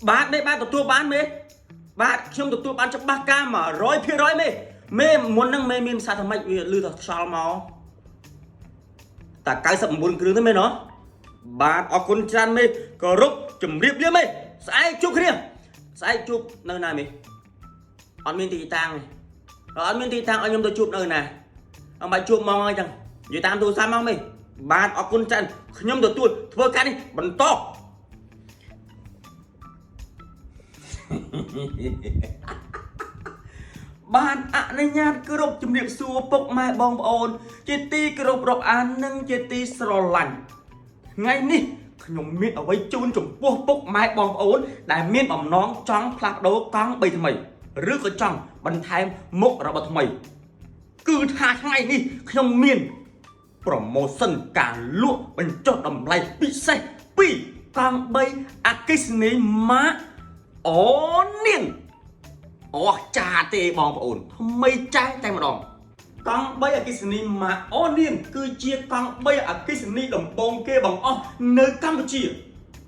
bạn đây bạn tụi bạn mê bạn không tụi bạn cho ba ca mà rồi phía rồi mê muốn năng mê miên sao thằng mày lư thật sao máu ta cái sập muốn cứ thế mê nó bạn ở con tran mê cờ rúc chùm riệp liếm mê sai chụp cái này sai chụp nơi này mê anh miên tì tang này rồi anh miên tì tang anh em tôi chụp nơi này ông bạn chụp mong ai chẳng vậy tam tôi sao mong mê bạn ở con tran nhóm tôi thưa cái đi bắn to bạn ạ này nha cứ rộp chùm điệp xua bốc mai bong ồn chế ti cứ rộp an nâng chế ti sro lạnh ngay ní nhóm miên ở với chun chùm bốc mai bong ồn đại miên bỏng nón trắng plak đấu con bây thằng mày rước ở trong bắn thêm mốc ra bật mày cứ tha ngay ní nhóm miên promotion cả lụa bên cho đầm lay bị xe bị con bây akisne má ổn niên ồ cha tê bong ổn mây trái tay mà đòn con bây ở cái sini mà ổn niên cứ chia con bây ở cái sini đồng bông kê bằng o nơi Campuchia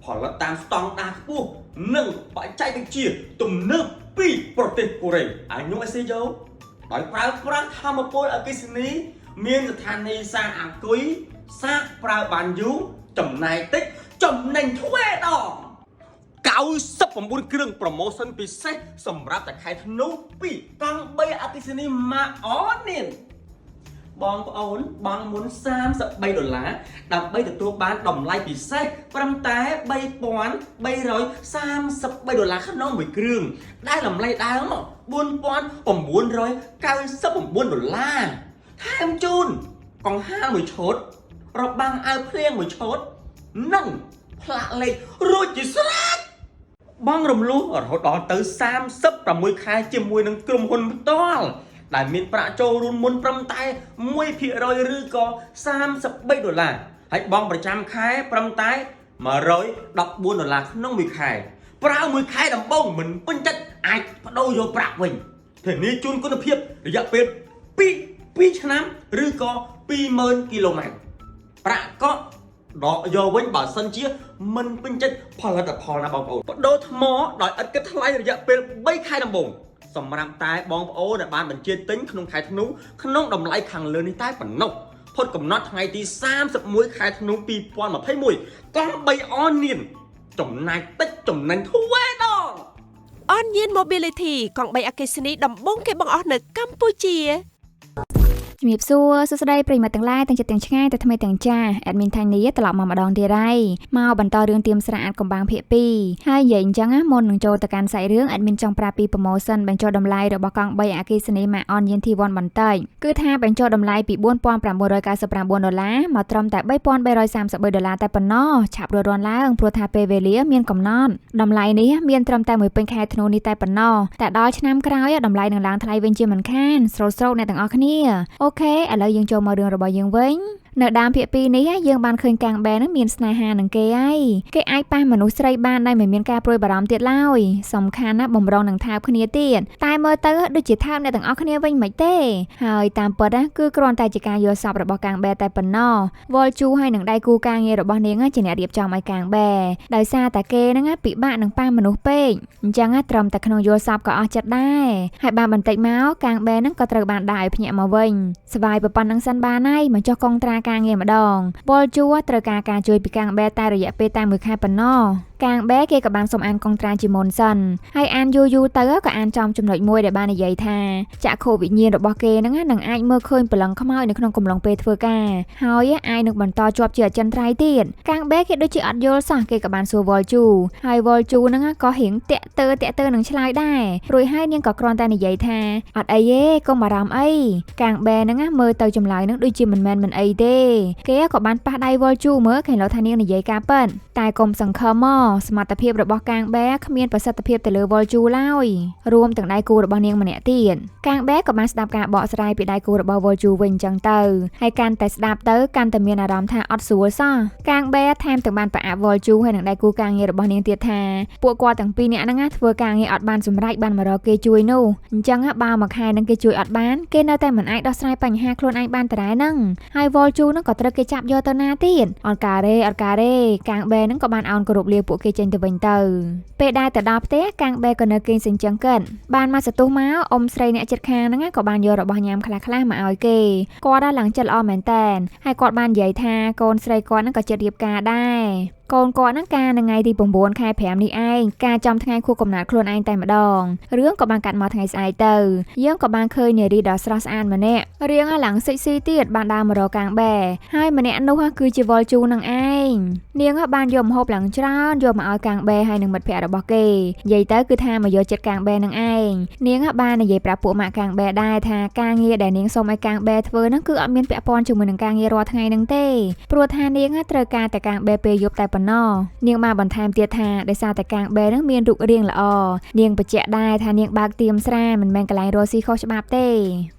họ là tam stong đa phu nâng bãi trái cái chia tùm nước pi protein kore anh nhung ai dấu đói prao tham một bôi ở cái sini miền than này sang ăn cuối sát prao bàn dú chấm này tích chấm nành thuê đỏ cao sắp bằng buôn kêu promotion bị xét sầm ráp tại khai thनु bị tăng bay artisani mà ó niên bong ổn bong muốn sam sợ bay đổ lá đập bay từตัวbán đồng lai bị xét trăm té bay pón bay rồi sam sập bay đổ lá khát non mùi kêuได้làm lai đá mà buôn pónผมbuôn rồi cao sắpผมbuôn đổ lá tham chun còn hai mùi chốt rồi băng ai phèn mùi chốt nâng phạ lệ rồi chỉ sát bong rầm lú ở hồi đó tới sam sấp và mùi khai chìm mùi nâng cơm hôn to đại miền Prạ Châu luôn muốn trăm tay mùi phía rồi rư có sam sấp bay đổ là hãy bong phải trăm khai trăm tay mà rồi đọc buôn đổ là nó mùi khai Prạ mùi khai đầm bông mình phân chất ai bắt đầu vô Prạ mình thế ní chun có nó phiếp để dạy biệt pi cho năm rư có pi mơn km Prạ có đó do với bảo sân chia mình bên trên phò là bong ổn đôi mó đòi ất cái thay rồi dạ bên bay khai đầm bùng sầm ram tai bong ổn là ban mình chia tính không khai thnu không đồng lại khẳng lớn đi tai phần nông phốt cầm nót ngày thì sam sập muối khai thnu pi pon mà thấy mùi con bay on niên chồng này tích chồng này thua đó on nhiên mobility còn bay akesini đầm bông cái bong ở Campuchiaมีบซัวสุดได้ปริมาตั้งไล่ตั้งจัดตั้งช่างแต่ทำไมตั้งจ้าแอดมินทางนี้ตลอดมาดองเดียไรมาบรรทอเรื่องเตรียมสระอาดกบางเพียปีให้ใหญ่จังอ่ะมนหนึ่งโจตการใส่เรื่องแอดมินจองปราปีโปรโมชั่นบรรจอดำไล่ดอกบกองใบอากีสนีมาออนเย็นทีวันบันเตยคือถ้าบรรจอดำไล่ปีบ้วนปอนปราบรอยการสปราบวน$มาตรอมแต่ใบปอนใบรอย$30แต่ปนนอฉับรัวร้อนล้างพรัวทาเปเวเลียเมียนกำนอนดำไล่นี้เมียนตรอมแต่มือเป็นแค่ธนูนี่แต่ปนนอแต่ดอยชน้ำกราวดำไล่หนังล้างทลายเวนเจมันข้านโซในต่างออกนี่โอเคอะไรยังโจมาเรื่องระบายยังเว้งเนื้อดามเพียปีนี้ยังบานเคยกลางแบนมีนสไนฮาหนังเกยไอป้ามนุษย์ไรบ้านได้เหมือนมีนกาโปรยบารมเตียดเล่าสำคัญนะบ่มรองหนังทาบขณีเตียดตายเมื่อเตอร์ด้วยจิตทาบในต่างออกขณีเว้งไม่เต้หายตามเปิดนะคือกรอนตายจิกาโยสอบระบกลางแบแต่ปนนอวอลจูให้หนังได้กูกลางเงระบเนี้ยจะเนี่ยเรียบจอมไอกลางแบได้ซาแต่เกนะงะปีบ้านหนังป้ามนุษย์เป้งจังงะตรมแต่ขนมโยสอบก็ออกจัดได้ให้บานบันเตยเมาส์กลางแบนั่งก็ตระบานได้พญามาเว้งสบายปปันนังสันบานให้เหมือนเจ้ากองตรากลางเงมาดองบอลจัวตระการช่วยปีกลางแบตายระยะเปตายมือคายปนนอกลางแบเกกับบางสมอันกองตราจิมอนสันให้อันยูเตอร์กับอันจอมจำหน่วยมวยเดบานในใหญ่ทาจะโควิดเยียนดอกบอเกนังหนังไอเมื่อคืนปลังเข้ามาในขนมกลมลงเปเฟอร์กาเฮาไอหนึ่งบรรทอจวบเจือจันทรายเตียนกลางแบเกด้วยจิอัดโยลสังเกกับบางสัววอลจูให้วอลจูนังก็เห็นเตะเตอหนังชลายได้รวยให้เนียงกับกรอนตาในใหญ่ทาอัดไอเย่ก็มารำไอกลางแบนังเมื่อเตอจำลายนังด้วยจิมันแมนมันไอเด้เกยกับบานปะไดวอลจูเมื่อแข่งเราทานีในใหญ่กาเปิลตายกลมสังเคมอสมาร์ตเพียบบอกกลางแบกเมียนประสิทธิภาพแต่เลือวอลจูเล่ารวมถึงได้กูระบเนียงมันเนี่ยเตียนกลางแบกกับมาสดับการเบาสไลไปได้กูระบวอลจูเวงจังเตอร์ให้การแต่สดับเตอร์การแต่เมียนอารมณ์ท่าอดสัวซ่ากลางแบกแทมถึงบานปะวอลจูให้ถึงได้กูกลางเงยระบเนียงเตียทาปวดกว่าถึงปีเนี่ยนังงัดเวอร์กลางเงยอดบานสมไรบานมารอเกจุยนู่จังฮะบาวมาคายนังเกจุยอดบานเกนเอาแต่เหมือนไอดอสไลปัญหาโคลนไอบานแต่ได้นั่งให้วอลจูนั่งก็ตระเกจับยอตนาเตียนอดกาเร่กลางแบนั่งก็บานเอากระดูกเลี้ยวปวด គេចេញទៅវិញទៅពេលដែលទៅដល់ផ្ទះកាំងបែក៏នៅគេងសិនចឹងកិនបានមកសន្ទុះមកអ៊ំស្រីអ្នកជិតខាងហ្នឹងក៏បានយករបស់ញ៉ាំខ្លះៗមកឲ្យគេគាត់ឡើងចិត្តល្អមែនតែនហើយគាត់បាននិយាយថាកូនស្រីគាត់ហ្នឹងក៏ចិត្តរៀបការដែរកូនគាត់ហ្នឹងការនៅថ្ងៃទី9ខែ5នេះឯងការចំថ្ងៃខួបកំណើតខ្លួនឯងតែម្ដងរឿងក៏បានកាត់មកថ្ងៃស្អែកទៅយើងក៏បានឃើញនារីដ៏ស្រស់ស្អាតម្នាក់រៀងឡើងសិចស៊ីទៀតបានដើរមករកកាំងបែហើយម្នាក់នោះគឺជាវ៉លជូនឹងឯងនាងបានយកម្ហូបឡើងច្រើនយកមកឲ្យកាំងបែហើយនឹងមិត្តភ័ក្តិរបស់គេនិយាយទៅគឺថាមកយកចិត្តកាំងបែនឹងឯងនាងបាននិយាយប្រាប់ពួកម៉ាក់កាំងបែដែរថាការងារដែលនាងសុំឲ្យកាំងបែធ្វើហ្នឹងគឺអត់មានពាក់ព័ន្ធជាមួយនឹងការងាររាល់ថ្ងៃហ្នឹងទេព្រោះថានាងត្រូវការតែកាំងបែពេលយប់តែប៉ុណ្ណោះនាងបានបន្ថែមទៀតថាដោយសារតែកាំងបែនឹងមានរូបរាងល្អនាងបញ្ជាក់ដែរថានាងបើកទៀមស្រាមិនមែនកន្លែងរស់ស៊ីខុសច្បាប់ទេ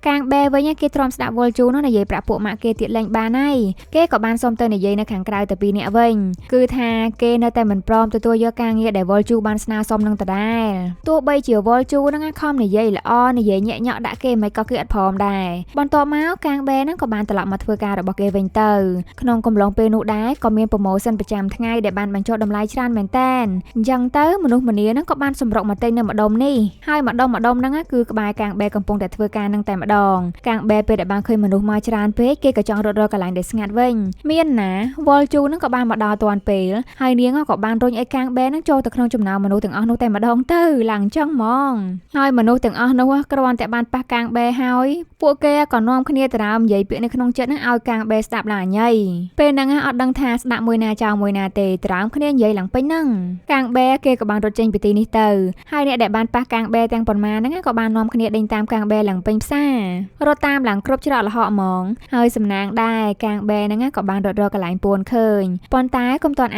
កាំងបែវិញគេទ្រាំស្ដាប់វ៉លជូនោះនិយាយប្រាប់ពួកម៉ាក់គេទៀតលេងបានហើយគេក៏បានសុំទៅនិយាយនៅខាងក្រៅទៅពីអ្នកវិញគឺថាគេនៅតែមិនព្រមទទួលយកការងារដែលវ៉លជូបានស្នើសុំនឹងដដែលទោះបីជាវ៉លជូនឹងខំនិយាយល្អនិយាយញាក់ញក់ដាក់គេមិនក៏គេអត់ព្រមដែរបន្ទាប់មកកាំងបែនឹងក៏បានត្រឡប់មកធ្វើការរបស់គេវិញទៅក្នុងកំឡុងពេលនោះដែរក៏មានប្រូម៉ូសិនប្រចាំថ្ងៃដែលបានបញ្ចុះតម្លៃច្រើនមែនតែនអញ្ចឹងទៅមនុស្សម្នានឹងក៏បានសម្រុកមកទិញនៅម្ដុំនេះហើយម្ដុំហ្នឹងគឺក្បែរកាំងបែកំពុងតែធ្វើការនឹងតែម្ដងកាំងបែពេលដែលបានឃើញមនុស្សមកច្រើនពេកគេក៏ចង់រត់រកកន្លែងដែលស្ងាត់វិញមានណាវ៉លជូនឹងក៏បានមកដល់ទាន់ពេលហើយនាងក៏បានរុញឲ្យកាំងបែនឹងចូលទៅក្នុងចំណោមមនុស្សទាំងអស់នោះតែម្ដងទៅឡើងចឹងហ្មងហើយមនុស្សទាំងអស់នោះគ្រាន់តែបានប៉ះកាំងបែហើយពួកគេក៏នាំគ្នាទៅដើមនិយាយពាក្យនៅក្នុងចិត្តនឹងឲ្យកាំងបែស្ដាប់ឡើងញ៉ៃពេលហ្នឹងអត់ដឹងថាស្ដាប់មួយណាចោលមួយណាទេត្រង់គ្នានិយាយឡើងពេញហ្នឹងកាំងបែគេក៏បានរត់ចេញពីទីនេះទៅហើយអ្នកដែលបានប៉ះកាំងបែទាំងប៉ុន្មានហ្នឹងក៏បាននាំគ្នាដេញតាមកាំងបែឡើងពេញផ្សាររត់តាមឡើងគ្រប់ច្រកល្ហកហ្មងហើយសំណាងដែរកាំងបែហ្នឹងក៏បានរត់រកកន្លែងពួនឃើញប៉ុន្តែកុំតាន់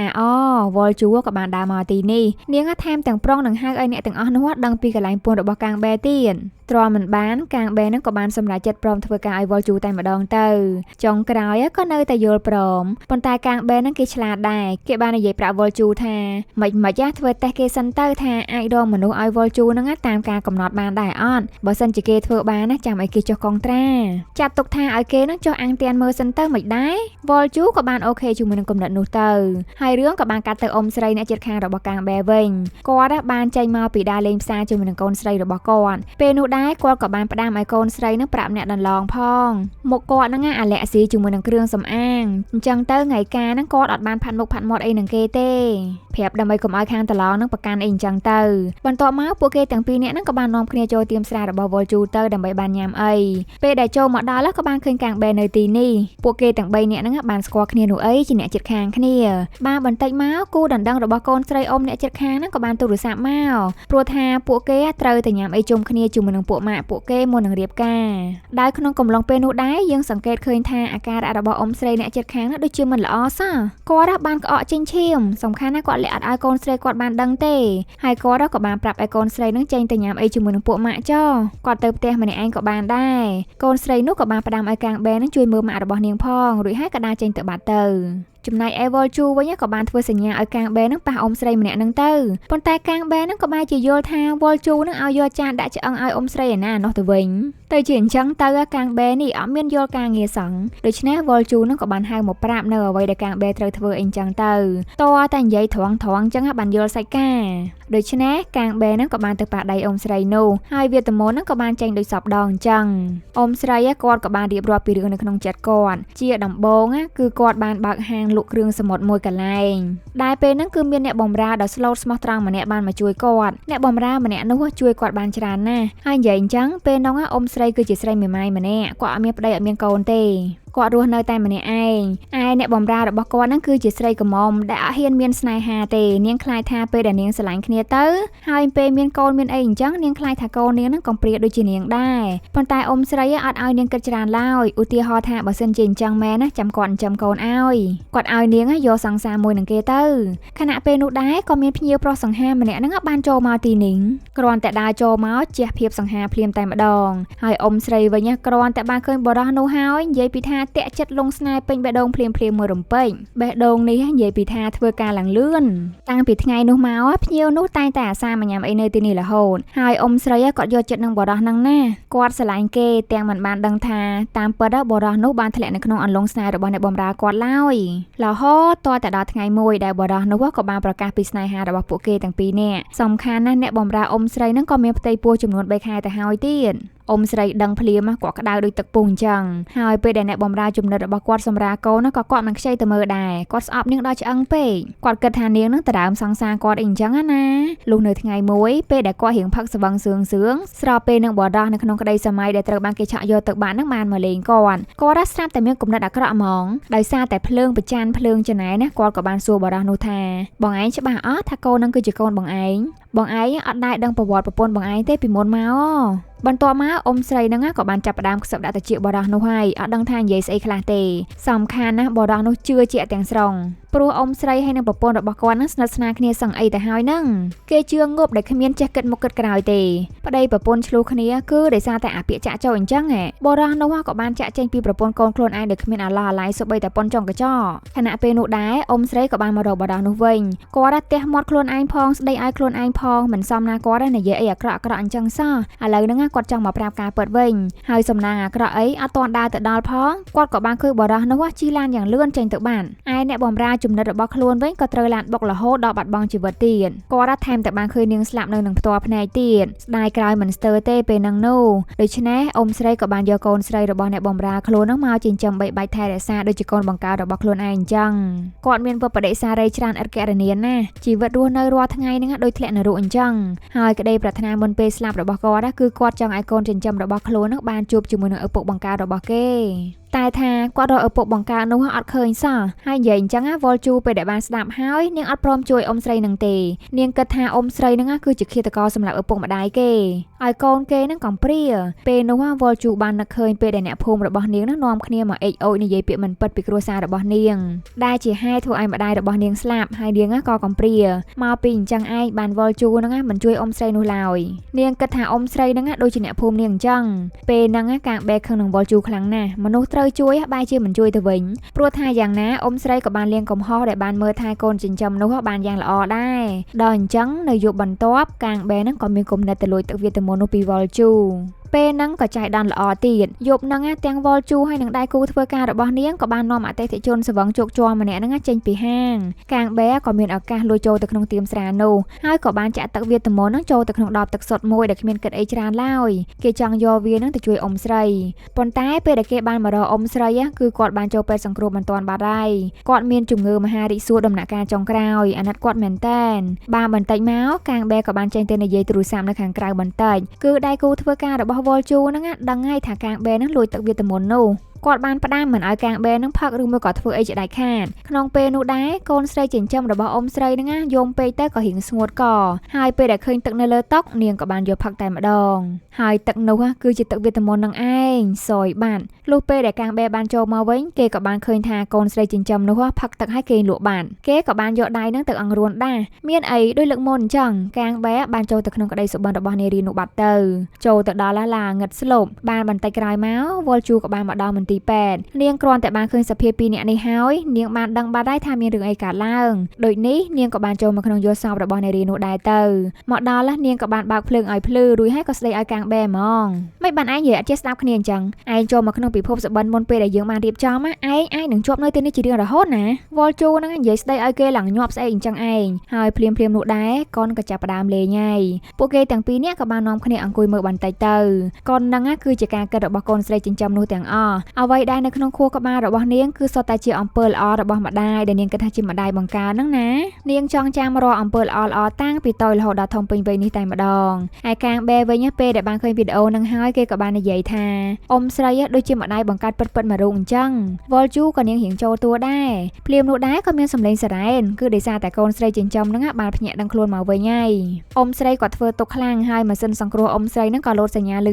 វ៉លជូក៏បានដើរមកទីនេះនាងថែមទាំងប្រុងនឹងហៅឲ្យអ្នកទាំងអស់នោះដឹងពីកន្លែងពួនរបស់កាំងបែទៀតទ្រាំមិនបានកាំងបែនឹងក៏បានសម្រេចចិត្តព្រមធ្វើការឲ្យវ៉លជូតែម្ដងទៅចុងក្រោយក៏នៅតែយល់ព្រមប៉ុន្តែកាំងបែនឹងគេឆ្លាតដែរគេបាននិយាយប្រាប់វ៉លជូថាមិនធ្វើតេស្តគេសិនទៅថាអាចរកមនុស្សឲ្យវ៉លជូនឹងតាមការកំណត់បានដែរអត់បើសិនជាគេធ្វើបានចាំឲ្យគេចុះកុងត្រាចាត់ទុកថាឲ្យគេនឹងចុះអាំងទានមើលសិនទៅមិនដែរវ៉លជូក៏បានអូខេជាមួយនឹងគំនិតនោះទៅហើយរឿងក៏បានកាត់ទៅអ៊ំស្រីអ្នកជិតខាងរបស់កាំងបែវិញគាត់បានចេញមកពីដើរលេងផ្សារជាមួយនឹងកូនស្រីរបស់គាត់ពេលនោះដែរគាត់ក៏បានផ្ដាំឲ្យកូនស្រីនឹងប្រាប់អ្នកដន្លងផងមុខគាត់ហ្នឹងអាឡែស៊ីជាមួយនឹងគ្រឿងសម្អាងអញ្ចឹងទៅថ្ងៃការហ្នឹងគាត់អត់បានផាត់មុខផាត់មាត់អីនឹងគេទេប្រាប់ដើម្បីកុំឲ្យខាងដន្លងនឹងប្រកាន់អីអញ្ចឹងទៅបន្ទាប់មកពួកគេទាំងពីរនាក់ហ្នឹងក៏បាននាំគ្នាចូលទៀមស្រារបស់វ៉លជូទៅដើម្បីបានញ៉ាំអីពេលដែលចូលមកដល់ក៏បានឃើញកាំងបែនៅទីនេះពួកគេទាំង3នាក់ហ្នឹងបានស្គាល់គ្នានោះអីជាអ្នកជិតខាងគ្នាបានបន្តិចមកគូដណ្ដឹងរបស់កូនស្រីអ៊ំអ្នកជិតខាងហ្នឹងក៏បានទូរស័ព្ទមកព្រោះថាពួកគេត្រូវតែញ៉ាំអីជុំគ្នាជាមួយនឹងពួកម៉ាក់ពួកគេមុននឹងរៀបការដោយក្នុងកំឡុងពេលនោះដែរយើងសង្កេតឃើញថាអាការៈរបស់អ៊ំស្រីអ្នកជិតខាងនោះដូចជាមិនល្អសោះគាត់បានក្អកចេញឈាមសំខាន់ណាស់គាត់លាក់អត់ឲ្យកូនស្រីគាត់បានដឹងទេហើយគាត់ក៏បានប្រាប់ឲ្យកូនស្រីនឹងចេញទៅញ៉ាំអីជាមួយនឹងពួកម៉ាក់ចោគាត់ទៅផ្ទះម្នាក់ឯងក៏បានដែរកូនស្រីនោះក៏បានផ្ដាំឲ្យកាំងបែនឹងជួយមើលម៉ាក់របស់នាងផងរួចហើយក៏ដើរចេញទៅបាត់ទៅចំណែកឯវ៉លជូវិញក៏បានធ្វើសញ្ញាឲ្យកាំងបែនឹងប៉ះអ៊ំស្រីម្នាក់នឹងទៅប៉ុន្តែកាំងបែនឹងក៏បានជាយល់ថាវ៉លជូនឹងឲ្យយកចានដាក់ឆ្អឹងឲ្យអ៊ំស្រីឯណានោះទៅវិញទៅជាអញ្ចឹងទៅកាំងបែនេះអត់មានយល់ការងារសោះដូច្នេះវ៉លជូនឹងក៏បានហៅមកប្រាប់នៅអ្វីដែលកាំងបែត្រូវធ្វើអីអញ្ចឹងទៅតើតែនិយាយត្រង់អញ្ចឹងបានយល់សាច់ការដូច្នេះកាំងបែនឹងក៏បានទៅប៉ះដៃអ៊ំស្រីនោះហើយវាតមននឹងក៏បានចេញដូចសពដងអញ្ចឹងអ៊ំស្រីគាត់ក៏បានរៀបរាប់ពីរឿងនៅក្នុងចិត្តគាត់ជាដំបូងគឺគាត់បានបើកហាងលក់គ្រឿងសមុទ្រមួយកន្លែងដែលពេលហ្នឹងគឺមានអ្នកបម្រើដ៏ស្លូតស្មោះត្រង់ម្នាក់បានមកជួយគាត់អ្នកបម្រើម្នាក់នោះជួយគាត់បានច្រើនណាស់ហើយនិយាយអញ្ចឹងពេលហ្នឹងអ៊ំស្រីគឺជាស្រីមេម៉ាយម្នាក់គាត់អត់មានប្តីអត់មានកូនទេគាត់រស់នៅតែម្នាក់ឯងអ្នកបម្រើរបស់គាត់ហ្នឹងគឺជាស្រីកមុំដែលអត់ហ៊ានមានស្នេហាទេនាងខ្លាចថាពេលដែលនាងស្រឡាញ់គ្នាទៅហើយពេលមានកូនមានអីអញ្ចឹងនាងខ្លាចថាកូននាងហ្នឹងកំព្រាដូចជានាងដែរប៉ុន្តែអ៊ំស្រីអត់ឲ្យនាងគិតច្រើនឡើយឧទាហរណ៍ថាបើសិនជាអញ្ចឹងមែនណាចាំគាត់ចិញ្ចឹមកូនឲ្យគាត់ឲ្យនាងយកសង្សារមួយនឹងគេទៅខណៈពេលនោះដែរក៏មានភ្ញៀវប្រុសសង្ហាម្នាក់ហ្នឹងបានចូលមកទីនេះគ្រាន់តែដើរចូលមកជះភាពសង្ហាភ្លាមតែម្ដងហើយអ៊ំស្រីវិញគ្រាន់តែបានឃើញបរិះនោះហើយនិយាយពីថា តាក់ចិត្តលងស្នេហ៍ពេញបេះដូងភ្លាមមួយរំពេចបេះដូងនេះនិយាយពីថាធ្វើការឡើងលឿនតាំងពីថ្ងៃនោះមកភ្ញៀវនោះតែងតែអាសាមកញ៉ាំអីនៅទីនេះរហូតហើយអ៊ំស្រីគាត់យកចិត្តនឹងបរិះហ្នឹងណាគាត់ស្រឡាញ់គេទាំងមិនបានដឹងថាតាមពិតបរិះនោះបានធ្លាក់នៅក្នុងអន្លង់ស្នេហ៍របស់អ្នកបម្រើគាត់ឡើយរហូតតតែដល់ថ្ងៃមួយដែលបរិះនោះក៏បានប្រកាសពីស្នេហារបស់ពួកគេទាំងពីរនាក់សំខាន់ណាស់អ្នកបម្រើអ៊ំស្រីហ្នឹងក៏មានផ្ទៃពោះចំនួន3ខែទៅហើយទៀតអ៊ំស្រីដឹងភ្លាមគាត់ក្តៅដូចទឹកពុះអញ្ចឹងហើយពេលដែលអ្នកបម្រើចំណិតរបស់គាត់សម្រាកូនក៏គាត់មិនខ្ចីទៅមើលដែរគាត់ស្អប់នាងដល់ឆ្អឹងពេកគាត់គិតថានាងនឹងដដើមសង្សារគាត់អីអញ្ចឹងណាលុះនៅថ្ងៃមួយពេលដែលគាត់រៀងផឹកស្បឹងសឿងស្របពេលនឹងបរោះនៅក្នុងក្តីសម័យដែលត្រូវបានគេឆក់យកទឹកបាក់នឹងបានមកលេងគាត់ស្រាប់តែមានគំនិតអាក្រក់ហ្មងដោយសារតែភ្លើងប្រច័ណ្ឌភ្លើងចំណែណាគាត់ក៏បានសួរបរោះនោះថាបងឯងច្បាស់អត់ថាកូននឹងគឺជាកូនបងឯងអត់ដែរដឹងប្រវត្តិប្រពន្ធបងឯងទេពីមុនមកបន្ទាប់មកអ៊ំស្រីហ្នឹងក៏បានចាប់ផ្ដើមខ្សឹបដាក់ទៅជាបរោះនោះហើយអត់ដឹងថានិយាយស្អីខ្លះទេសំខាន់ណាស់បរោះនោះជឿជាក់ទាំងស្រុងព្រោះអ៊ំស្រីហើយនឹងប្រពន្ធរបស់គាត់ហ្នឹងស្និទ្ធស្នាលគ្នាសឹងអីទៅហើយហ្នឹងគេជឿងប់ដែលគ្មានចេះគិតមុខគិតក្រោយទេប្តីប្រពន្ធឆ្លោះគ្នាគឺដោយសារតែអាពាកចាក់ចោលអញ្ចឹងបរោះនោះក៏បានចាក់ចេញពីប្រពន្ធកូនខ្លួនឯងដែលគ្មានអាឡោះអាឡៃសូម្បីតែប៉ុនចុងកញ្ចក់ខណៈពេលនោះដែរអ៊ំស្រីក៏បានមករកបរោះនោះវិញគាត់ទះមាត់ខ្លួនឯងផងស្ដីឲ្យខ្លួនឯងផងមិនសមណាគាត់និយាយអីអាក្រក់អញ្ចឹងសោះឥឡូវហ្នឹងគាត់ចង់មកប្រាប់ការពិតវិញហើយសំណាងអាក្រក់អីអត់ទាន់ដើរទៅដល់ផងគាត់ក៏បានឃើញបរោះនោះជិះឡានយ៉ាងលឿនចេញទៅបានឯអ្នកបម្រើចំណិតរបស់ខ្លួនវិញក៏ត្រូវឡានបុករហូតដល់បាត់បង់ជីវិតទៀតគាត់ថែមតែបានឃើញនាងស្លាប់នៅនឹងផ្ទាល់ភ្នែកទៀតស្ដាយក្រោយមិនស្ទើរទេពេលហ្នឹងនោះដូច្នេះអ៊ំស្រីក៏បានយកកូនស្រីរបស់អ្នកបម្រើខ្លួនហ្នឹងមកចិញ្ចឹមបីបាច់ថែរក្សាដូចជាកូនបង្កើតរបស់ខ្លួនឯងអញ្ចឹងគាត់មានពុទ្ធបដិសារីច្រើនឥតគណនាណាជីវិតរស់នៅរាល់ថ្ងៃហ្នឹងដូចធ្លាក់នរកអញ្ចឹងហើយក្តីប្រាថ្នាមុនពេលស្លាប់របស់គាត់គឺគាត់ចង់ឲ្យកូនចិញ្ចឹមរបស់ខ្លួននឹងបានជួបជាមួយនឹងឪពុកបង្កើតរបស់គេតែថាគាត់រកឪពុកបង្កើតនោះអត់ឃើញសោះហើយនិយាយអញ្ចឹងវ៉លជូពេលដែលបានស្ដាប់ហើយនាងអត់ព្រមជួយអ៊ំស្រីនឹងទេនាងគិតថាអ៊ំស្រីនឹងគឺជាឃាតករសម្រាប់ឪពុកម្ដាយគេឲ្យកូនគេនឹងកំព្រាពេលនោះវ៉លជូបាននឹកឃើញពេលដែលអ្នកភូមិរបស់នាងនឹងនាំគ្នាមកអេកអូចនិយាយពាក្យមិនពិតពីគ្រួសាររបស់នាងដែលជាហេតុធ្វើឲ្យម្ដាយរបស់នាងស្លាប់ហើយនាងក៏កំព្រាមកពីអញ្ចឹងឯងបានវ៉លជូនឹងមិនជួយអ៊ំស្រីនោះឡើយនាងគិតថាអ៊ំស្រីនឹងដូចជាអ្នកភូមិនាងអញ្ចឹងពេលហ្នឹងកាងបែកខឹងនឹងវ៉លជូខ្លាំងណាស់មនុស្សត្រូវជួយបែរជាមិនជួយទៅវិញព្រោះថាយ៉ាងណាអ៊ំស្រីក៏បានលៀងកំហុសដែលបានមើលថែកូនចិញ្ចឹមនោះបានយ៉ាងល្អដែរដល់អញ្ចឹងនៅយប់បន្ទាប់កាងបែហ្នឹងក៏មានគំនិតទៅលួចទឹកវីតាមីននោះពីវ៉លជូពេលហ្នឹងក៏ចៃដន្យល្អទៀតយប់ហ្នឹងទាំងវ៉លជូហើយនឹងដៃគូធ្វើការរបស់នាងក៏បាននាំអតិថិជនស្វឹងជោគជាំម្នាក់ហ្នឹងចេញពីហាងកាងបែក៏មានឱកាសលួចចូលទៅក្នុងទៀមស្រានោះហើយក៏បានចាក់ទឹកវីតាមីនហ្នឹងចូលទៅក្នុងដបទឹកសុទ្ធមួយដែលគ្មានគិតអីច្រើនឡើយគេចង់យកវាហ្នឹងទៅជួយអ៊ំស្រីប៉ុន្តែពេលដែលគេបានមករកអ៊ំស្រីគឺគាត់បានចូលពេទ្យសង្គ្រោះមិនទាន់បាត់ហើយគាត់មានជំងឺមហារីកសួរដំណាក់កាលចុងក្រោយអាណិតគាត់មែនតែនបានបន្តិចមកកាងបែក៏បានចេញទៅនិយាយទូរស័ព្ទនៅខាងក្រៅបន្តិចគឺដៃគូធ្វើការរបស់វ៉លជូហ្នឹងដឹងហើយថាកាងបែនឹងលួចទឹកវីតាមីននោះគាត់បានផ្ដាំមិនឲ្យកាងបែនឹងផឹកឬមួយក៏ធ្វើអីជាដាច់ខាតក្នុងពេលនោះដែរកូនស្រីចិញ្ចឹមរបស់អ៊ំស្រីហ្នឹងយំពេកទៅក៏រៀងស្ងួតកហើយពេលដែលឃើញទឹកនៅលើតុនាងក៏បានយកផឹកតែម្ដងហើយទឹកនោះគឺជាទឹកវីតាមីននឹងឯងសយបាត់លុះពេលដែលកាងបែបានចូលមកវិញគេក៏បានឃើញថាកូនស្រីចិញ្ចឹមនោះផឹកទឹកឲ្យគេលក់បានគេក៏បានយកដៃនឹងទៅអង្រួនដែរមានអីដូចលើកមុនអញ្ចឹងកាងបែបានចូលទៅក្នុងក្តីសុបិនរបស់នារីនោះបាត់ទៅចូលទៅដល់ឡាងឹតស្លប់បានបន្តិចក្រោយមកវ៉លជូក៏បានមកដល់មន្ទីរពេទ្យនាងគ្រាន់តែបានឃើញសភាពពីរនាក់នេះហើយនាងបានដឹងបាត់ហើយថាមានរឿងអីកើតឡើងដូចនេះនាងក៏បានចូលមកក្នុងយល់សប្តិរបស់នារីនោះដែរទៅមកដល់នាងក៏បានបើកភ្លើងឲ្យភ្លឺរួចហើយក៏ស្ដីឲ្យកាងបែហ្មងមិនបានឯងនិយាយអត់ចេះស្ដាប់គ្នាអញ្ចឹងឯងចូលមកក្នុងពិភពសបិនមុនពេលដែលយើងបានរៀបចំឯងនឹងជាប់នៅទីនេះជារៀងរហូតណាវ៉លជូហ្នឹងនិយាយស្ដីឲ្យគេឡើងញាប់ស្អីអញ្ចឹងឯងហើយភ្លាមនោះដែរកូនក៏ចាប់ផ្ដើមលេងហើយពួកគេទាំងពីរនាក់ក៏បាននាំគ្នាអង្គុយមើលបន្តិចទៅកូនហ្នឹងគឺជាការគិតរបស់កូនស្រីចិញ្ចឹមនោះទាំងអស់អ្វីដែលនៅក្នុងខួរក្បាលរបស់នាងគឺសុទ្ធតែជាអំពើល្អរបស់ម្ដាយដែលនាងគិតថាជាម្ដាយបង្កើតហ្នឹងណានាងចង់ចាំរកអំពើល្អតាំងពីតូចរហូតដល់ធំពេញវ័យនេះតែម្ដងហើយកាងបែវិញពេលដែលបានឃើញវីដេអូហ្នឹងហើយគេក៏បាននិយាយថាអ៊ំស្រីដូចជាម្ដាយបង្កើតពិតមករូបអញ្ចឹងវ៉លជូក៏នាងរៀងចូលតួដែរភ្លាមនោះដែរក៏មានសម្លេងសារ៉ែនគឺដោយសារតែកូនស្រីចិញ្ចឹមហ្នឹងបានភ្ញាក់ដឹងខ្លួនមកវិញហើយអ៊ំស្រីក៏ធ្វើទុកខ្លាំងហើយម៉ាស៊ីនសង្គ្រោះអ៊ំស្រីហ្នឹងក៏លោតសញ្ញាលឺ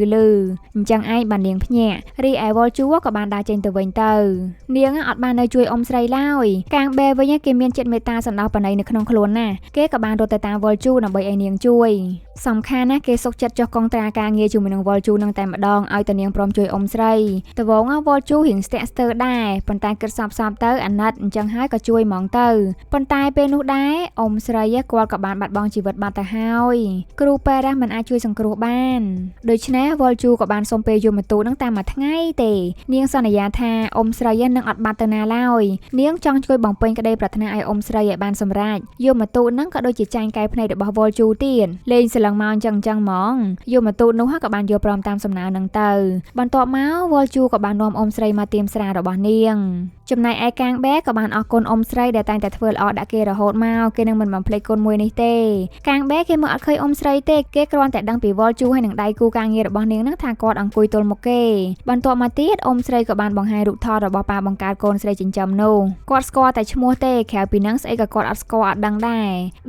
អញ្ចឹងឯងបាននាងភ្ញាក់រីឯវ៉លជូក៏បាន បានដើរចេញទៅវិញទៅនាងអត់បាននៅជួយអ៊ំស្រីឡើយកាងបែវិញគេមានចិត្តមេត្តាសណ្ដោសបណៃនៅក្នុងខ្លួនណាគេក៏បានរត់ទៅតាមវល់ជូដើម្បីឲ្យនាងជួយសំខាន់ណាស់គេសុកចិត្តចុះកងត្រាការងារជាមួយនឹងវល់ជូនឹងតែម្ដងឲ្យតានាងព្រមជួយអ៊ំស្រីតវងវល់ជូរៀងស្ទាក់ស្ទើរដែរប៉ុន្តែគិតសពទៅអាណិតអញ្ចឹងហើយក៏ជួយហ្មងទៅប៉ុន្តែពេលនោះដែរអ៊ំស្រីគាត់ក៏បានបាត់បង់ជីវិតបាត់ទៅហើយគ្រូពេទ្យមិនអាចជួយសង្គ្រោះបានដូច្នេះវល់ជូក៏បានសុំពេលយមទូតនឹងតាមមួយថ្ងៃទេនាងសន្យាថាអ៊ំស្រីនឹងអត់បាត់ទៅណាឡើយនាងចង់ជួយបំពេញក្តីប្រាថ្នាឲ្យអ៊ំស្រីឲ្យបានសម្រេចយមទូតនឹងក៏ដូចជាចាញ់កែភ្នែករបស់វល់ជូទៀតលេងស្លឹងមកអញ្ចឹងហ្មងយមទូតនោះក៏បានយកព្រមតាមសំណើនឹងទៅបន្ទាប់មកវល់ជូក៏បាននាំអ៊ំស្រីមកទៀមស្រារបស់នាងចំណែកឯកាងបែក៏បានអរគុណអ៊ំស្រីដែលតែងតែធ្វើល្អដាក់គេរហូតមកគេនឹងមិនបំភ្លេចគុណមួយនេះទេកាងបែគេមើលអត់ឃើញអ៊ំស្រីទេគេគ្រាន់តែដឹងពីវល់ជូហើយនឹងដៃគូការងាររបស់នាងនឹងថាគាត់អង្គុយទល់មុខគេបន្ទាប់មកទៀតអ៊ំស្រីក៏បានបង្ហាញរូបថតរបស់ប៉ាបង្កើតកូនស្រីចិញ្ចឹមនោះគាត់ស្គាល់តែឈ្មោះទេក្រៅពីហ្នឹងស្អីក៏គាត់អត់ស្គាល់អត់ដឹងដែ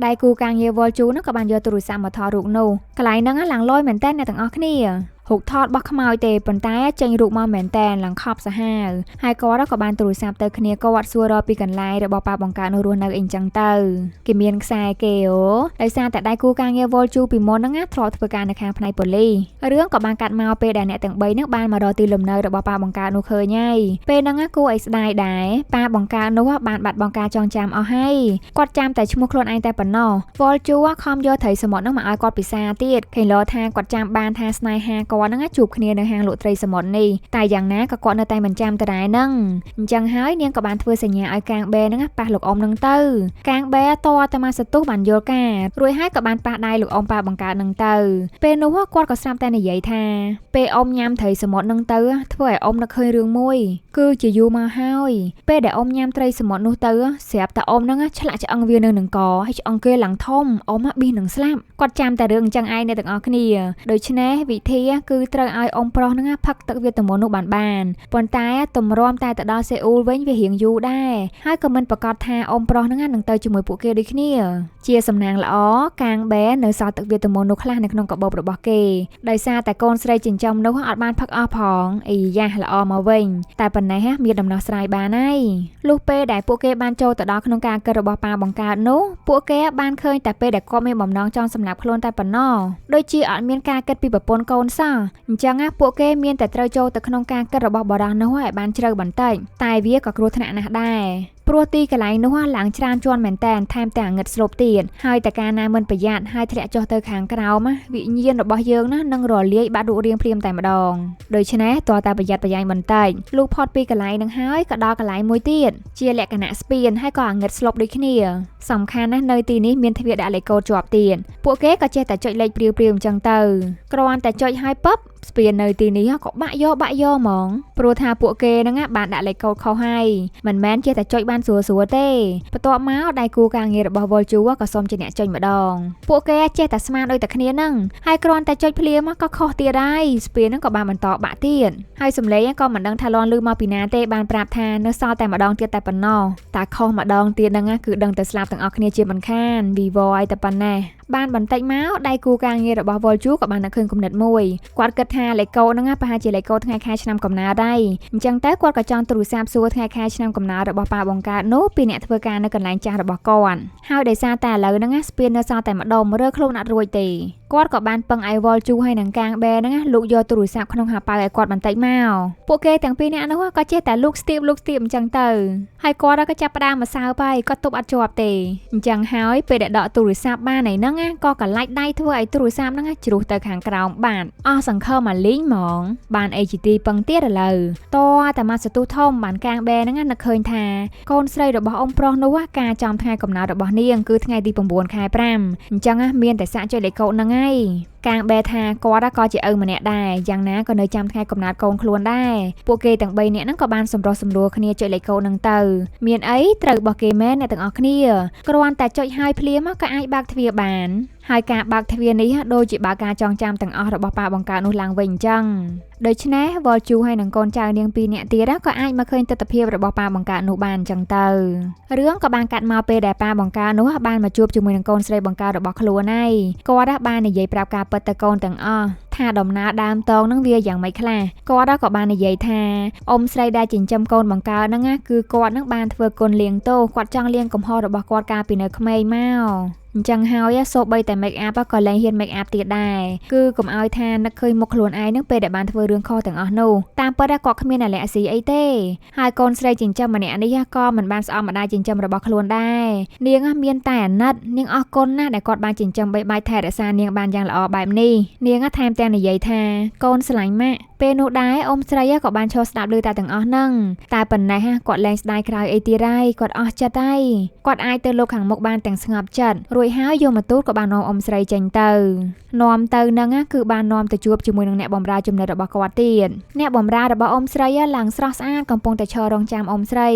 រដៃគូការងារវល់ជូនឹងក៏បានយកទូរស័ព្ទមកថតរូបនោះកន្លែងហ្នឹងឡើងលយមែនតើអ្នកទាំងអស់គ្នារូបថតរបស់ខ្មោចទេប៉ុន្តែចេញរូបមកមែនតែនឡើងខប់សាហាវហើយគាត់ក៏បានទូរស័ព្ទទៅគ្នាគាត់សួររកពីកន្លែងរបស់ប៉ាបង្កើតនោះរស់នៅអីចឹងទៅគេមានខ្សែគេដោយសារតែដៃគូការងារវល់ជូពីមុនហ្នឹងធ្លាប់ធ្វើការនៅខាងផ្នែកប៉ូលីសរឿងក៏បានកាត់មកពេលដែលអ្នកទាំង3ហ្នឹងបានមករកទីលំនៅរបស់ប៉ាបង្កើតនោះឃើញហើយពេលហ្នឹងគួរឲ្យស្ដាយដែរប៉ាបង្កើតនោះបានបាត់បង់ការចងចាំអស់ហើយគាត់ចាំតែឈ្មោះខ្លួនឯងតែប៉ុណ្ណោះវល់ជូខំយកត្រីសមុទ្រហ្នឹងមកឲ្យគាត់ពិសាទៀតឃើញលោថាគាត់ចាំបានថាស្នេហាគាត់ហ្នឹងជួបគ្នានៅហាងលក់ត្រីសមុទ្រនេះតែយ៉ាងណាក៏គាត់នៅតែមិនចាំតដែរហ្នឹងអញ្ចឹងហើយនាងក៏បានធ្វើសញ្ញាឲ្យកាងបែហ្នឹងប៉ះលោកអ៊ំហ្នឹងទៅកាងបែតតែមកសតុះបានយល់ការរួចហើយក៏បានប៉ះដៃលោកអ៊ំប៉ាបង្កើតហ្នឹងទៅពេលនោះគាត់ក៏ស្រាប់តែនិយាយថាពេលអ៊ំញ៉ាំត្រីសមុទ្រហ្នឹងទៅធ្វើឲ្យអ៊ំនឹកឃើញរឿងមួយគឺជាយូរមកហើយពេលដែលអ៊ំញ៉ាំត្រីសមុទ្រនោះទៅស្រាប់តែអ៊ំហ្នឹងឆ្លាក់ឆ្អឹងវានៅនឹងកហើយឆ្អឹងគេឡើងធំអ៊ំប៊ីនឹងស្លាប់គាត់ចាំតែរឿងអញ្ចឹងឯងអ្នកទាំងអស់គ្នាដូច្នេះវិធីគឺត្រូវឲ្យអ៊ំប្រុសហ្នឹងផឹកទឹកវាទមននោះបានប៉ុន្តែតម្រាំតែទៅដល់សេអ៊ូលវិញវារៀងយូរដែរហើយក៏មិនប្រកាសថាអ៊ំប្រុសហ្នឹងនឹងទៅជាមួយពួកគេដូចគ្នាជាសំណាងល្អកាងបែនៅសល់ទឹកវាទមននោះខ្លះនៅក្នុងកាបូបរបស់គេដោយសារតែកូនស្រីចិញ្ចឹមនោះអត់បានផឹកអស់ផងអីយ៉ាល្អមកវិញតែប៉ុណ្ណេះមានដំណោះស្រាយបានហើយលុះពេលដែលពួកគេបានចូលទៅដល់ក្នុងការកិត្តរបស់ប៉ាបង្កើតនោះពួកគេបានឃើញតែពេលដែលគាត់មានបំណងចង់សម្លាប់ខ្លួនតែប៉ុណ្ណោះដូចជាអត់មានការគិតពីប្រពន្ធកូនសោះអញ្ចឹងពួកគេមានតែត្រូវចូលទៅក្នុងការគិតរបស់បរិះនោះឲ្យបានជ្រៅបន្តិចតែវាក៏គ្រោះថ្នាក់ណាស់ដែរព្រោះទីកន្លែងនោះឡើងច្រើនជាន់មែនតែនថែមទាំងងឹតស្លុបទៀតហើយតែការណាមិនប្រយ័ត្នហើយធ្លាក់ចុះទៅខាងក្រោមវិញ្ញាណរបស់យើងនឹងរលាយបាត់រូបរាងភ្លាមតែម្ដងដូច្នេះតើតែប្រយ័ត្នប្រយែងបន្តិចលុះផុតពីកន្លែងនឹងហើយក៏ដល់កន្លែងមួយទៀតជាលក្ខណៈស្ពានហើយក៏ងឹតស្លុបដូចគ្នាសំខាន់ណាស់នៅទីនេះមានទ្វារដាក់លេខកូដជាប់ទៀតពួកគេក៏ចេះតែចុចលេខព្រាវអញ្ចឹងទៅគ្រាន់តែចុចហើយពឹបស្ពាននៅទីនេះក៏បាក់យកហ្មងព្រោះថាពួកគេហ្នឹងបានដាក់លេខកូដខុសហើយមិនមែនចេះតែចុចបានស្រួលទេបន្ទាប់មកដៃគូការងាររបស់វល់ជូក៏សុំជាអ្នកចុចម្ដងពួកគេចេះតែស្មានដូចតែគ្នាហ្នឹងហើយគ្រាន់តែចុចភ្លាមក៏ខុសទៀតហើយស្ពានហ្នឹងក៏បានបន្តបាក់ទៀតហើយសំឡេងក៏មិនដឹងថាលន់លឺមកពីណាទេបានប្រាប់ថានៅសល់តែម្ដងទៀតតែប៉ុណ្ណោះតែខុសម្ដងទៀតហ្នឹងគឺដឹងតែស្លាប់ទាំងអស់គ្នាជាមិនខានវីវឲ្យតែប៉ុណ្ណេះបានបន្តិចមកដៃគូការងាររបស់វល់ជូក៏បានឃើញគំនិតមួយគាត់គិតថាលេខកូដហ្នឹងប្រហែលជាលេខកូដថ្ងៃខែឆ្នាំកំណើតដែរអញ្ចឹងទៅគាត់ក៏ចង់ទូរស័ព្ទសួរថ្ងៃខែឆ្នាំកំណើតរបស់ប៉ាបង្កើតនោះពីអ្នកធ្វើការនៅកន្លែងចាស់របស់គាត់ហើយដោយសារតែឥឡូវហ្នឹងស្ពាននៅសល់តែម្ដុំរើខ្លួនអត់រួចទេគាត់ក៏បានពឹងឲ្យវល់ជូហើយនឹងកាងបែហ្នឹងលូកយកទូរស័ព្ទក្នុងហាប៉ៅឲ្យគាត់បន្តិចមកពួកគេទាំងពីរនាក់នោះក៏ចេះតែលូកស្ទាបអញ្ចឹងទៅហើយគាត់ក៏ចាប់ផ្ដើមមកសើបាយគាត់ទប់អត់ជាប់ទេអញ្ចឹងហើយពេលដែលដកទូរស័ព្ទបានឯហ្នឹងក៏កន្លាច់ដៃធ្វើឲ្យទូរស័ព្ទហ្នឹងជ្រុះទៅខាងក្រោមបានអស់សង្ឃឹមមកលីងហ្មងបានអីជីទីពឹងទៀតឥឡូវតតែមកសតុះធំបានកាងបែហ្នឹងនឹកឃើញថាកូនស្រីរបស់អ៊ំប្រុសនោះការចំថ្ងៃកំណើតរបស់នាងគឺថ្ងៃទី9 ខែ 5អញ្ចឹងមានតែសាក់ចុចលេខកូដហ្នឹងហើយកាងបែថាគាត់ក៏ជាឪម្នាក់ដែរយ៉ាងណាក៏នៅចាំថ្ងៃកំណើតកូនខ្លួនដែរពួកគេទាំង3នាក់ហ្នឹងក៏បានសម្រុះសម្រួលគ្នាចុចលេខកូដហ្នឹងទៅមានអីត្រូវរបស់គេមែនអ្នកទាំងអស់គ្នាគ្រាន់តែចុចហើយភ្លាមក៏អាចបើកទ្វារបានហើយការបើកទ្វារនេះដូចជាបើកការចងចាំទាំងអស់របស់ប៉ាបង្កើតនោះឡើងវិញអញ្ចឹងដូច្នេះវល់ជូហើយនឹងកូនចៅនាង2នាក់ទៀតក៏អាចមកឃើញទស្សនវិជ្ជារបស់ប៉ាបង្កើតនោះបានអញ្ចឹងទៅរឿងក៏បានកាត់មកពេលដែលប៉ាបង្កើតនោះបានមកជួបជាមួយនឹងកូនស្រីបង្កើតរបស់ខ្លួនហើយគាត់បាននិយាយប្រាប់ការពិតទៅកូនទាំងអស់ ថាដំណើរដើមតងនឹងវាយ៉ាងម៉េចខ្លះគាត់ក៏បាននិយាយថាអ៊ំស្រីដែលចិញ្ចឹមកូនបង្កើតហ្នឹងគឺគាត់នឹងបានធ្វើគុណលៀងទោសគាត់ចង់លៀងកំហុសរបស់គាត់កាលពីនៅក្មេងមកអញ្ចឹងហើយសូម្បីតែ make up ក៏លែងហ៊ាន make up ទៀតដែរគឺកុំឲ្យថានឹកឃើញមុខខ្លួនឯងនឹងពេលដែលបានធ្វើរឿងខុសទាំងអស់នោះតាមពិតគាត់គ្មានអាឡែស៊ីអីទេហើយកូនស្រីចិញ្ចឹមម្នាក់នេះក៏មិនបានស្អប់ម្ដាយចិញ្ចឹមរបស់ខ្លួនដែរនាងមានតែអាណិតនាងអរគុណណាស់ដែលគាត់បានចិញ្ចឹមបីបាច់ថែរក្សានាងបានយ៉ាងល្អបែបនេះនាងថែមទាំងនិយាយថាកូនស្រឡាញ់ម៉ាក់ពេលនោះដែរអ៊ំស្រីក៏បានឈរស្ដាប់ឮតែទាំងអស់ហ្នឹងតែប៉ុណ្ណេះគាត់លែងស្ដាយក្រោយអីទៀតហើយគាត់អស់ចិត្តហើយគាត់អាចទៅលោកខាងមុខបានទាំងស្ងប់ចិត្តរួចហើយយមទូតក៏បាននាំអ៊ំស្រីចេញទៅនាំទៅហ្នឹងគឺបាននាំទៅជួបជាមួយនឹងអ្នកបម្រើចំណិតរបស់គាត់ទៀតអ្នកបម្រើរបស់អ៊ំស្រីឡើងស្រស់ស្អាតកំពុងតែឈររងចាំអ៊ំស្រី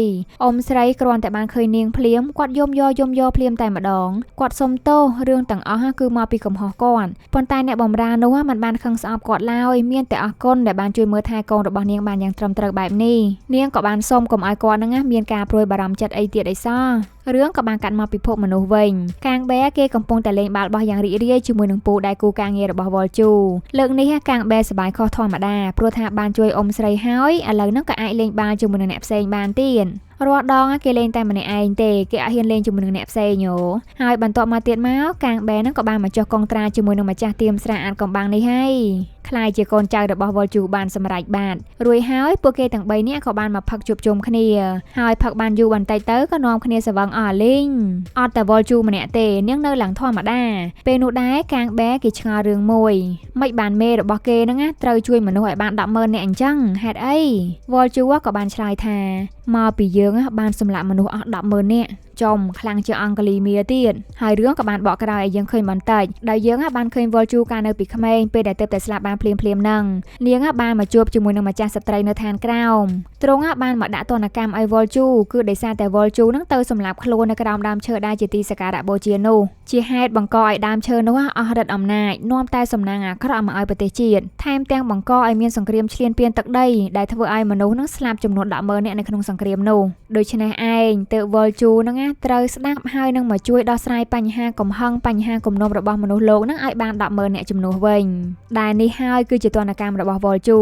គ្រាន់តែបានឃើញនាងភ្លាមគាត់យំយោភ្លាមតែម្ដងគាត់សុំទោសរឿងទាំងអស់គឺមកពីកំហុសគាត់ប៉ុន្តែអ្នកបម្រើនោះមិនបានខឹងស្អប់គាត់ឡើយមានតែអរគុណដែលបានជួយមើលថែកូនរបស់នាងបានយ៉ាងត្រឹមត្រូវបែបនេះនាងក៏បានសុំកុំឲ្យគាត់នឹងមានការព្រួយបារម្ភចិត្តអីទៀតអីសោះរឿងក៏បានកាត់មកពិភពមនុស្សវិញកាងបែគេកំពុងតែលេងបាល់បោះយ៉ាងរីករាយជាមួយនឹងពូដៃគូការងាររបស់វ៉លជូលើកនេះកាងបែសប្បាយខុសធម្មតាព្រោះថាបានជួយអ៊ំស្រីហើយឥឡូវហ្នឹងក៏អាចលេងបាល់ជាមួយនឹងអ្នកផ្សេងបានទៀតរាល់ដងគេលេងតែម្នាក់ឯងទេគេអត់ហ៊ានលេងជាមួយនឹងអ្នកផ្សេងយោហើយបន្ទាប់មកទៀតមកកាងបែហ្នឹងក៏បានមកចុះកងត្រាជាមួយនឹងម្ចាស់ទៀមស្រាអាតកំបាំងនេះហើយខ្លាយជាកូនចៅរបស់វ៉លជូបានសម្រេចបានរួចហើយពួកគេទាំង3នាក់ក៏បានមកផឹកជួបជុំគ្នាហើយផឹកបានយូរបន្តិចទៅក៏នាំគ្នាស្វឹងអស់លេងអត់តែវ៉លជូម្នាក់ទេនាងនៅឡើងធម្មតាពេលនោះដែរកាងបែគេឆ្ងល់រឿងមួយមិនបានមេរបស់គេហ្នឹងត្រូវជួយមនុស្សឲ្យបាន 100000 នាក់អញ្ចឹងហេតុអីវ៉លជូក៏បានឆ្លើយថាមកពីយើងបានសម្លាប់មនុស្សអស់ 100000 នាក់ចំខ្លាំងជាងអង្គលីមៀទៀតហើយរឿងក៏បានបកក្រោយឲ្យយើងឃើញបន្តិចដោយយើងបានឃើញវ៉លជូកាលនៅពីក្មេងពេលដែលទើបតែស្លាប់បានភ្លាមហ្នឹងនាងបានមកជួបជាមួយនឹងម្ចាស់ស្ត្រីនៅឋានក្រោមទ្រង់បានមកដាក់ទណ្ឌកម្មឲ្យវ៉លជូគឺដោយសារតែវ៉លជូនឹងទៅសម្លាប់ខ្លួននៅក្រោមដើមឈើដែលជាទីសក្ការៈបូជានោះជាហេតុបង្កឲ្យដើមឈើនោះអស់ឫទ្ធិអំណាចនាំតែសំណាងអាក្រក់មកឲ្យប្រទេសជាតិថែមទាំងបង្កឲ្យមានសង្គ្រាមឈ្លានពានទឹកដីដែលធ្វើឲ្យមនុស្សនឹងស្លាប់ចំនួន 100000 នាក់នៅក្នុងសង្គ្រាមនោះដូច្នេះឯងទើបវ៉លជូនឹងត្រូវស្ដាប់ហើយនឹងមកជួយដោះស្រាយបញ្ហាកំហឹងបញ្ហាគំនុំរបស់មនុស្សលោកនឹងឲ្យបាន 100000 នាក់ជំនួសវិញដែលនេះហើយគឺជាទណ្ឌកម្មរបស់វ៉លជូ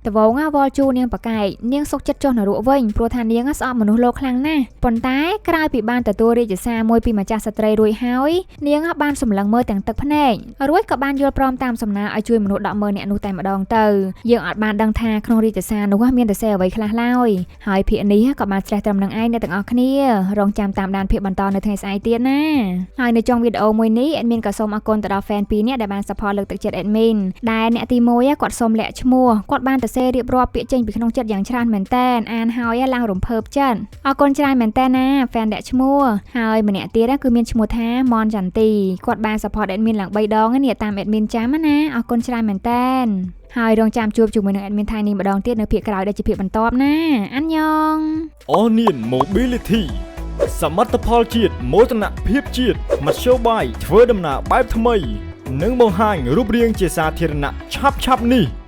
តវងវ៉លជូនាងប្រកែកនាងសុកចិត្តចុះនរកវិញព្រោះថានាងស្អប់មនុស្សលោកខ្លាំងណាស់ប៉ុន្តែក្រោយពីបានទទួលរាជសារមួយពីម្ចាស់ស្ត្រីរួចហើយនាងបានសម្លឹងមើលទាំងទឹកភ្នែករួចក៏បានយល់ព្រមតាមសំណើឲ្យជួយមនុស្ស 100000 នាក់នោះតែម្ដងទៅយើងអត់បានដឹងថាក្នុងរាជសារនោះមានតែសេអ្វីខ្លះឡើយហើយភាគនេះក៏បានស្រេះត្រឹមនឹងឯងអ្នកទាំងអស់គ្នារងចាំតាមដានភាគបន្តនៅថ្ងៃស្អែកទៀតណាហើយនៅtrongវីដេអូមួយនេះ admin ក៏សូមអរគុណទៅដល់ fan 2 នាក់ដែលបាន support លើកទឹកចិត្ត admin ដែលអ្នកទី1គាត់សូមលាក់ឈ្មោះគាត់បានទៅសេរៀបរាប់ពាក្យចេញពីក្នុងចិត្តយ៉ាងច្រើនមែនតើអានហើយឡើងរំភើបចិត្តអរគុណច្រើនមែនតើណា fan លាក់ឈ្មោះហើយម្នាក់ទៀតគឺមានឈ្មោះថាមនចន្ទីគាត់បាន support admin ឡើង3ដងនេះតាម admin ចាំណាអរគុណច្រើនមែនតើហើយរងចាំជួបជាមួយនឹង admin ថៃនេះម្ដងទៀតនៅភាគក្រោយដែលជាភាគបន្ទាប់ណាអានយ៉ង Onion Mobility សមត្ថផលជាតិមោទនភាពជាតិមធ្យោបាយធ្វើដំណើរបែបថ្មីនិងបង្ហាញរូបរាងជាសាធារណៈឆាប់ៗនេះ